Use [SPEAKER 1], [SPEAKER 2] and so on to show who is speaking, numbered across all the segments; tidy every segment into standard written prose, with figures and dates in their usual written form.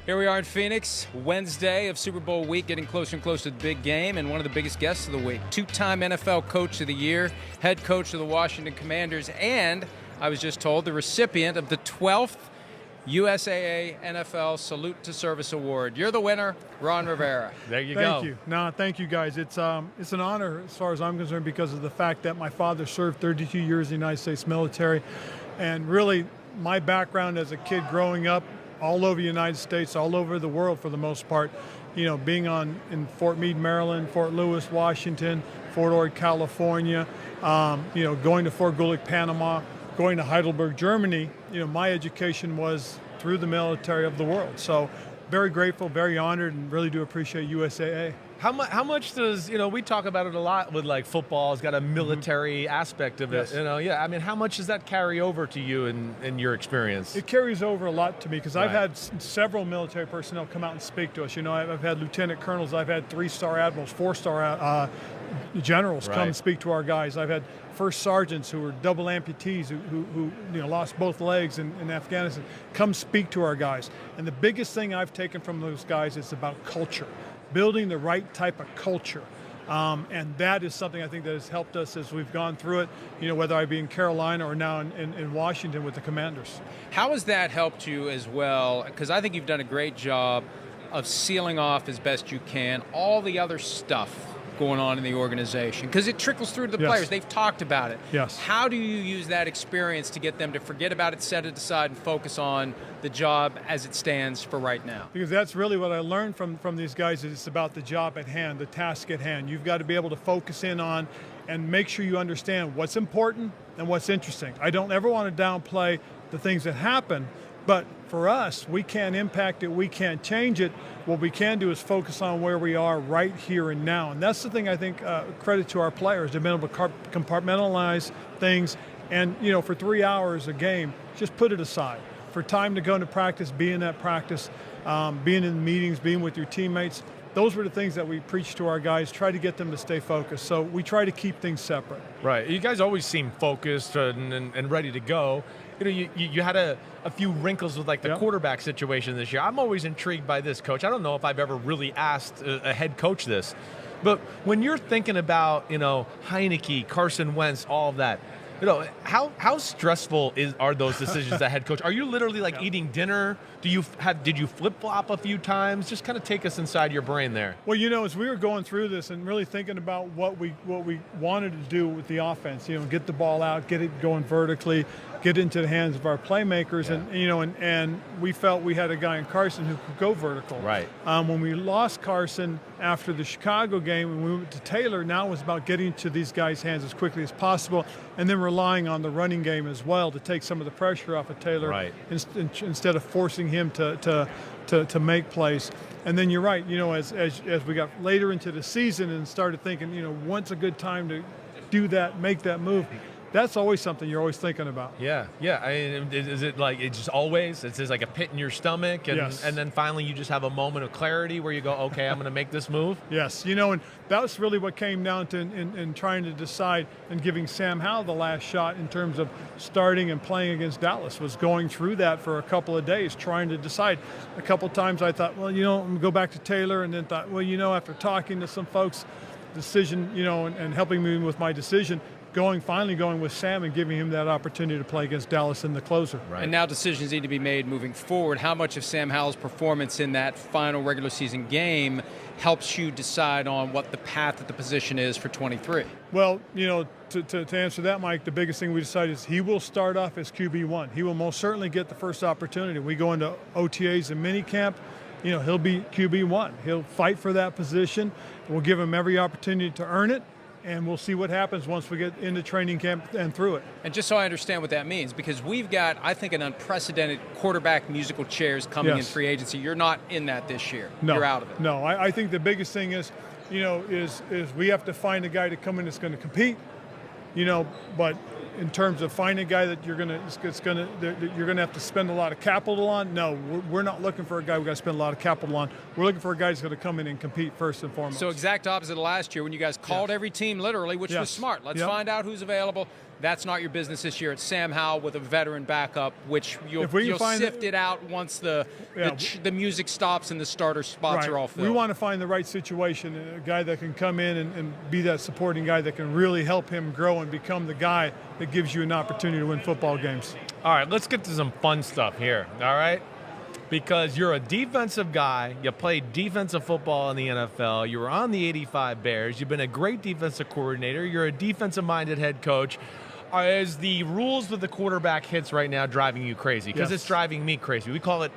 [SPEAKER 1] Here we are in Phoenix, Wednesday of Super Bowl week, getting closer and closer to the big game, and one of the biggest guests of the week, two-time NFL Coach of the Year, head coach of the Washington Commanders, and I was just told the recipient of the 12th USAA NFL Salute to Service Award. You're the winner, Ron Rivera.
[SPEAKER 2] There you
[SPEAKER 3] go.
[SPEAKER 2] Thank
[SPEAKER 3] you. No, thank you guys. It's an honor as far as I'm concerned because of the fact that my father served 32 years in the United States military, and really my background as a kid growing up all over the United States, all over the world for the most part, you know, being in Fort Meade, Maryland, Fort Lewis, Washington, Fort Ord, California, you know, going to Fort Gulick, Panama, going to Heidelberg, Germany, you know, my education was through the military of the world. So very grateful, very honored, and really do appreciate USAA.
[SPEAKER 2] How much does, you know, we talk about it a lot with like football, it's got a military aspect of it,
[SPEAKER 3] Yes.
[SPEAKER 2] you know, yeah. I mean, how much does that carry over to you in your experience?
[SPEAKER 3] It carries over a lot to me because I've
[SPEAKER 2] Right.
[SPEAKER 3] had several military personnel come out and speak to us. You know, I've had lieutenant colonels, I've had 3-star admirals, 4-star generals come and speak to our guys. I've had first sergeants who were double amputees who you know, lost both legs in Afghanistan come speak to our guys. And the biggest thing I've taken from those guys is about culture, building the right type of culture. And that is something I think that has helped us as we've gone through it, you know, whether I be in Carolina or now in Washington with the Commanders.
[SPEAKER 1] How has that helped you as well? Because I think you've done a great job of sealing off as best you can all the other stuff going on in the organization, because it trickles through to the
[SPEAKER 3] Yes.
[SPEAKER 1] players. They've talked about it.
[SPEAKER 3] Yes.
[SPEAKER 1] How do you use that experience to get them to forget about it, set it aside, and focus on the job as it stands for right now?
[SPEAKER 3] Because that's really what I learned from these guys, is it's about the job at hand, the task at hand. You've got to be able to focus in on and make sure you understand what's important and what's interesting. I don't ever want to downplay the things that happen, but for us, we can't impact it, we can't change it. What we can do is focus on where we are right here and now. And that's the thing I think, credit to our players. They've been able to compartmentalize things, and you know, for 3 hours a game, just put it aside. For time to go into practice, be in that practice, being in meetings, being with your teammates. Those were the things that we preach to our guys, try to get them to stay focused. So we try to keep things separate.
[SPEAKER 2] Right. You guys always seem focused and ready to go. You know, you had a few wrinkles with like the quarterback situation this year. I'm always intrigued by this, Coach. I don't know if I've ever really asked a head coach this, but when you're thinking about, you know, Heineke, Carson Wentz, all of that, you know, how stressful are those decisions as head coach? Are you literally like eating dinner? Did you flip-flop a few times? Just kind of take us inside your brain there.
[SPEAKER 3] Well, you know, as we were going through this and really thinking about what we wanted to do with the offense, you know, get the ball out, get it going vertically, get into the hands of our playmakers, and you know, and we felt we had a guy in Carson who could go vertical.
[SPEAKER 2] Right.
[SPEAKER 3] When we lost Carson after the Chicago game and we went to Taylor, now it was about getting to these guys' hands as quickly as possible, and then relying on the running game as well to take some of the pressure off of Taylor, instead of forcing him to make plays. And then you're right, you know, as we got later into the season and started thinking, you know, when's a good time to do that, make that move. That's always something you're always thinking about.
[SPEAKER 2] Yeah. I mean, is it like it's just always? It's just like a pit in your stomach, and and then finally you just have a moment of clarity where you go, okay, I'm going to make this move.
[SPEAKER 3] Yes, you know, and that was really what came down to in trying to decide and giving Sam Howell the last shot in terms of starting and playing against Dallas. Was going through that for a couple of days, trying to decide. A couple of times I thought, well, you know, I'm going to go back to Taylor, and then thought, well, you know, after talking to some folks, decision, you know, and helping me with my decision, finally going with Sam and giving him that opportunity to play against Dallas in the closer.
[SPEAKER 1] Right. And now decisions need to be made moving forward. How much of Sam Howell's performance in that final regular season game helps you decide on what the path at the position is for 23?
[SPEAKER 3] Well, you know, to answer that, Mike, the biggest thing we decided is he will start off as QB1. He will most certainly get the first opportunity. We go into OTAs and minicamp, you know, he'll be QB1. He'll fight for that position. We'll give him every opportunity to earn it. And we'll see what happens once we get into training camp and through it.
[SPEAKER 1] And just so I understand what that means, because we've got, I think, an unprecedented quarterback musical chairs coming in free agency. You're not in that this year.
[SPEAKER 3] No,
[SPEAKER 1] you're out of it.
[SPEAKER 3] No, I think the biggest thing is, you know, is we have to find a guy to come in that's going to compete, you know, but in terms of finding a guy that you're going to have to spend a lot of capital on, no, we're not looking for a guy we're going to spend a lot of capital on. We're looking for a guy that's going to come in and compete first and foremost.
[SPEAKER 1] So exact opposite of last year when you guys called every team literally, which was smart. Let's find out who's available. that's not your business this year. It's Sam Howell with a veteran backup, which you'll sift it out once the music stops and the starter spots are all filled.
[SPEAKER 3] We want to find the right situation, a guy that can come in and be that supporting guy that can really help him grow and become the guy that gives you an opportunity to win football games.
[SPEAKER 2] All right, let's get to some fun stuff here, all right? Because you're a defensive guy, you played defensive football in the NFL, you were on the 85 Bears, you've been a great defensive coordinator, you're a defensive-minded head coach. Is the rules with the quarterback hits right now driving you crazy? Because it's driving me crazy. We call it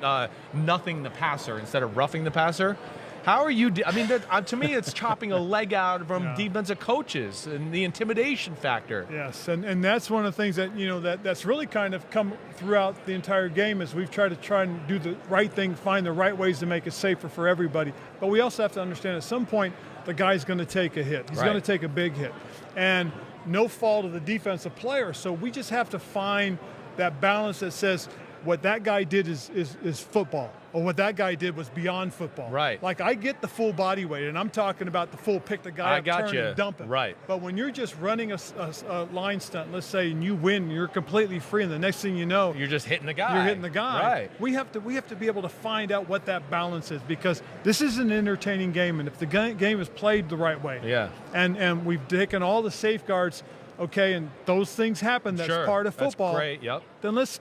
[SPEAKER 2] nothing the passer instead of roughing the passer. How are you? To me, it's chopping a leg out from defensive coaches and the intimidation factor.
[SPEAKER 3] Yes, and that's one of the things that that's really kind of come throughout the entire game is we've tried and do the right thing, find the right ways to make it safer for everybody. But we also have to understand at some point the guy's going to take a hit. He's going to take a big hit, and no fault of the defensive player. So we just have to find that balance that says what that guy did is football, or what that guy did was beyond football.
[SPEAKER 2] Right.
[SPEAKER 3] Like, I get the full body weight, and I'm talking about the full pick the guy up, turn and dump him.
[SPEAKER 2] Right.
[SPEAKER 3] But when you're just running a line stunt, let's say, and you win, you're completely free, and the next thing you know,
[SPEAKER 2] you're just hitting the guy.
[SPEAKER 3] You're hitting the guy.
[SPEAKER 2] Right.
[SPEAKER 3] We have to be able to find out what that balance is, because this is an entertaining game, and if the game is played the right way, and we've taken all the safeguards. Okay, and those things happen. That's part of football.
[SPEAKER 2] That's great. Yep.
[SPEAKER 3] Then let's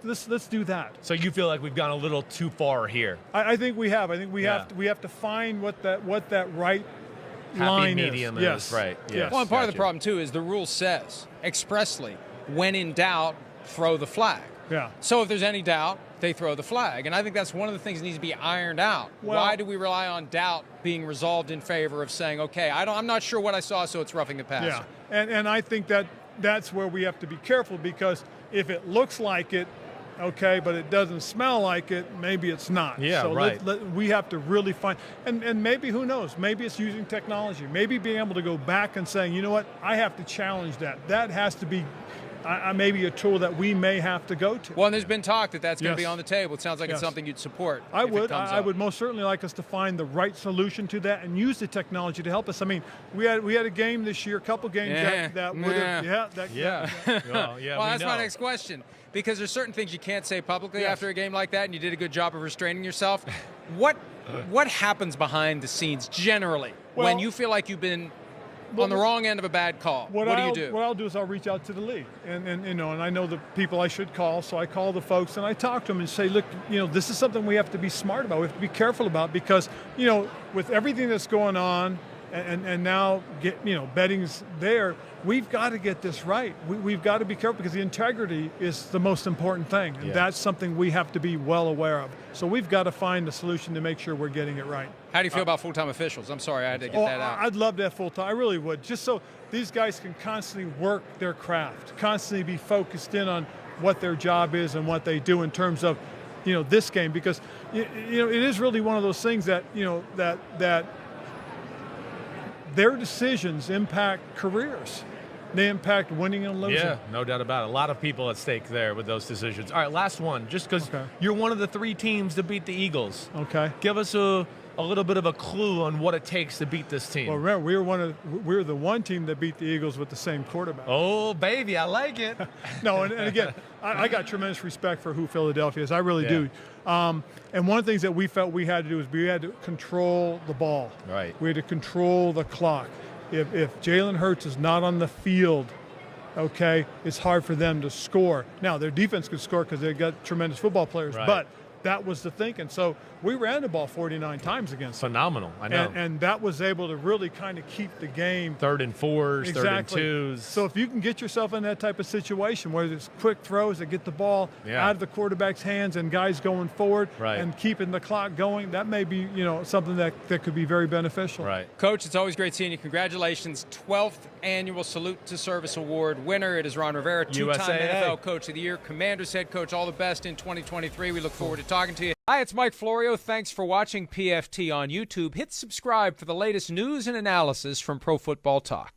[SPEAKER 3] do that.
[SPEAKER 2] So you feel like we've gone a little too far here?
[SPEAKER 3] I think we have. I think we have to find what that right line
[SPEAKER 2] medium
[SPEAKER 3] is. Yes.
[SPEAKER 2] Right. Yes.
[SPEAKER 1] Well, and part of the problem too is the rule says expressly, when in doubt, throw the flag.
[SPEAKER 3] Yeah.
[SPEAKER 1] So if there's any doubt, they throw the flag, and I think that's one of the things that needs to be ironed out.
[SPEAKER 3] Well,
[SPEAKER 1] why do we rely on doubt being resolved in favor of saying, okay, I'm not sure what I saw, so it's roughing the passer?
[SPEAKER 3] Yeah, and I think that's where we have to be careful, because if it looks like it, okay, but it doesn't smell like it, maybe it's not.
[SPEAKER 2] Yeah,
[SPEAKER 3] so
[SPEAKER 2] right.
[SPEAKER 3] We have to really find, and maybe, who knows, maybe it's using technology, maybe being able to go back and saying, you know what, I have to challenge that. That has to be maybe a tool that we may have to go to.
[SPEAKER 1] Well, and there's been talk that that's going to be on the table. It sounds like it's something you'd support.
[SPEAKER 3] I would most certainly like us to find the right solution to that and use the technology to help us. I mean, we had a game this year, a couple games that would have,
[SPEAKER 1] Well, that's my next question, because there's certain things you can't say publicly after a game like that, and you did a good job of restraining yourself. What happens behind the scenes generally when you feel like you've been on the wrong end of a bad call? What do you do?
[SPEAKER 3] What I'll do is I'll reach out to the league, and I know the people I should call, so I call the folks and I talk to them and say, look, this is something we have to be smart about. We have to be careful about, because with everything that's going on, and now betting's there, we've got to get this right. We've got to be careful, because the integrity is the most important thing, and that's something we have to be well aware of. So we've got to find a solution to make sure we're getting it right.
[SPEAKER 1] How do you feel about full-time officials? I'm sorry, I had to get that out.
[SPEAKER 3] I'd love to have full-time. I really would, just so these guys can constantly work their craft, constantly be focused in on what their job is and what they do in terms of this game, because it is really one of those things that that their decisions impact careers. They impact winning and losing.
[SPEAKER 2] Yeah, no doubt about it. A lot of people at stake there with those decisions. All right, last one. Just because you're one of the 3 teams to beat the Eagles.
[SPEAKER 3] Okay.
[SPEAKER 2] Give us a little bit of a clue on what it takes to beat this team.
[SPEAKER 3] Well, remember, we were the one team that beat the Eagles with the same quarterback.
[SPEAKER 2] Oh, baby, I like it.
[SPEAKER 3] No, and again, I got tremendous respect for who Philadelphia is. I really do. And one of the things that we felt we had to do is we had to control the ball.
[SPEAKER 2] Right.
[SPEAKER 3] We had to control the clock. If Jalen Hurts is not on the field, okay, it's hard for them to score. Now, their defense could score because they've got tremendous football players, but that was the thinking. So we ran the ball 49 times against them.
[SPEAKER 2] Phenomenal, I know.
[SPEAKER 3] And that was able to really kind of keep the game.
[SPEAKER 2] 3rd and 4s, 3rd and 2s.
[SPEAKER 3] So if you can get yourself in that type of situation where there's quick throws that get the ball out of the quarterback's hands and guys going forward and keeping the clock going, that may be something that could be very beneficial.
[SPEAKER 2] Right.
[SPEAKER 1] Coach, it's always great seeing you. Congratulations. 12th annual Salute to Service Award winner. It is Ron Rivera, 2-time NFL Coach of the Year, Commanders head coach. All the best in 2023. We look forward to talking to you. Hi, it's Mike Florio. Thanks for watching PFT on YouTube. Hit subscribe for the latest news and analysis from Pro Football Talk.